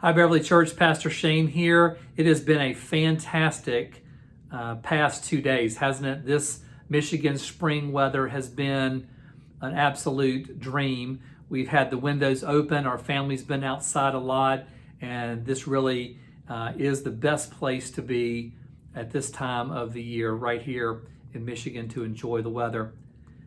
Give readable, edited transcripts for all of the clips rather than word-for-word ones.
Hi, Beverly Church. Pastor Shane here. It has been a fantastic past 2 days, hasn't it? This Michigan spring weather has been an absolute dream. We've had the windows open. Our family's been outside a lot, and this really is the best place to be at this time of the year, right here in Michigan, to enjoy the weather.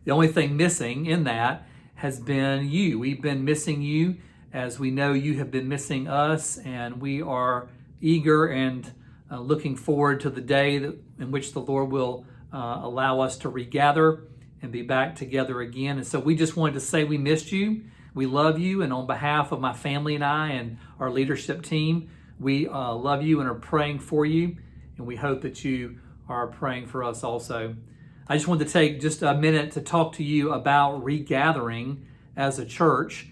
The only thing missing in that has been you. We've been missing you, as we know you have been missing us, and we are eager and looking forward to the day in which the Lord will allow us to regather and be back together again. And so we just wanted to say we missed you. We love you, and on behalf of my family and I and our leadership team, we love you and are praying for you, and we hope that you are praying for us also. I just wanted to take just a minute to talk to you about regathering as a church.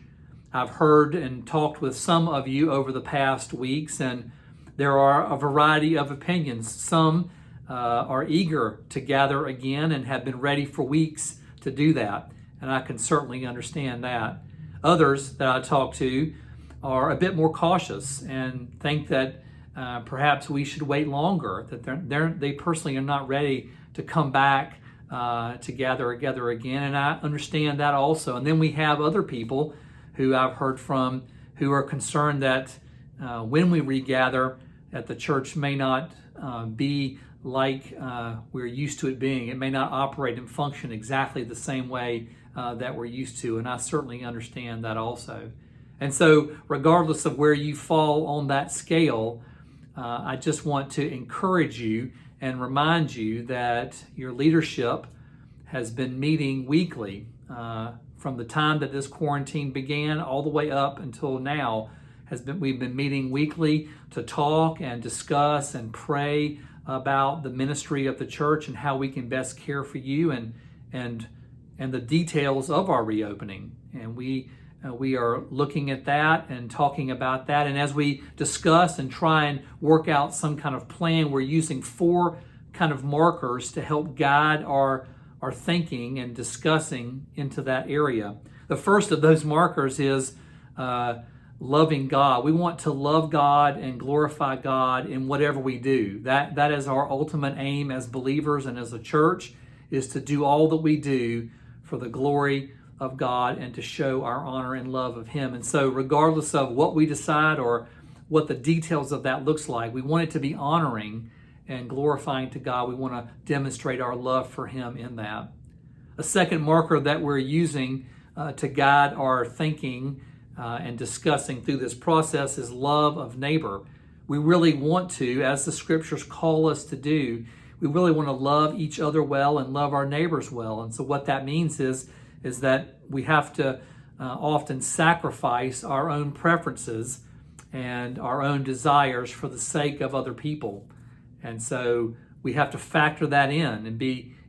I've heard and talked with some of you over the past weeks, and there are a variety of opinions. Some are eager to gather again and have been ready for weeks to do that, and I can certainly understand that. Others that I talk to are a bit more cautious and think that perhaps we should wait longer, that they personally are not ready to come back to gather together again, and I understand that also. And then we have other people who I've heard from who are concerned that when we regather, that the church may not be like we're used to it being. It may not operate and function exactly the same way that we're used to, and I certainly understand that also. And so regardless of where you fall on that scale, I just want to encourage you and remind you that your leadership has been meeting weekly from the time that this quarantine began all the way up until now. We've been meeting weekly to talk and discuss and pray about the ministry of the church and how we can best care for you and the details of our reopening. And we are looking at that and talking about that. And as we discuss and try and work out some kind of plan, we're using 4 kind of markers to help guide our thinking and discussing into that area. The first of those markers is loving God. We want to love God and glorify God in whatever we do. That is our ultimate aim as believers and as a church, is to do all that we do for the glory of God and to show our honor and love of Him. And so regardless of what we decide or what the details of that looks like, we want it to be honoring and glorifying to God. We want to demonstrate our love for Him in that. A second marker that we're using to guide our thinking and discussing through this process is love of neighbor. We really want to, as the scriptures call us to do, we really want to love each other well and love our neighbors well. And so what that means is that we have to often sacrifice our own preferences and our own desires for the sake of other people. And so we have to factor that in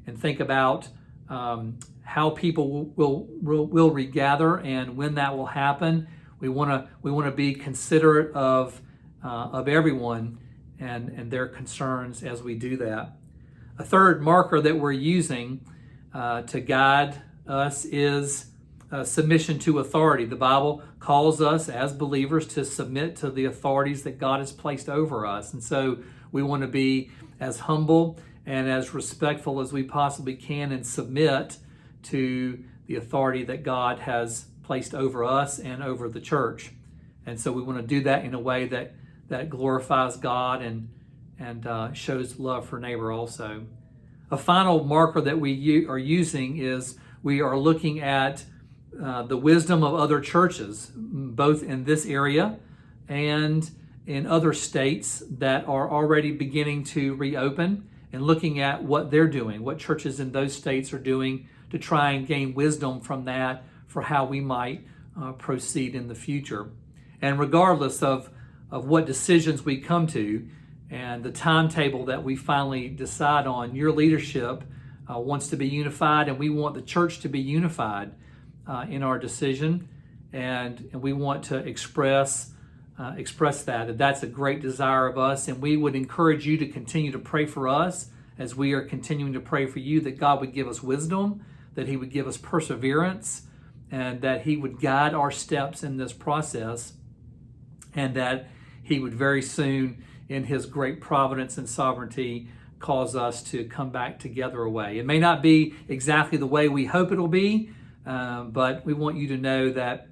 and think about how people will regather and when that will happen. We want to be considerate of everyone and their concerns as we do that. A third marker that we're using to guide us is submission to authority. The Bible calls us as believers to submit to the authorities that God has placed over us. And so we want to be as humble and as respectful as we possibly can and submit to the authority that God has placed over us and over the church. And so we want to do that in a way that glorifies God and shows love for neighbor also. A final marker that we are using is we are looking at the wisdom of other churches, both in this area and in other states that are already beginning to reopen, and looking at what they're doing, what churches in those states are doing to try and gain wisdom from that for how we might proceed in the future. And regardless of what decisions we come to and the timetable that we finally decide on, your leadership wants to be unified, and we want the church to be unified in our decision, and we want to express that that's a great desire of us. And we would encourage you to continue to pray for us as we are continuing to pray for you, that God would give us wisdom, that He would give us perseverance, and that He would guide our steps in this process, and that He would very soon, in His great providence and sovereignty, cause us to come back together away. It may not be exactly the way we hope it'll be, but we want you to know that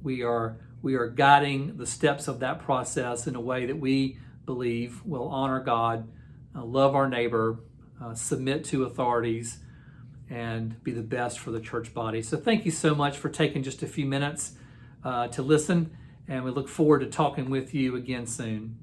we are guiding the steps of that process in a way that we believe will honor God, love our neighbor, submit to authorities, and be the best for the church body. So thank you so much for taking just a few minutes to listen, and we look forward to talking with you again soon.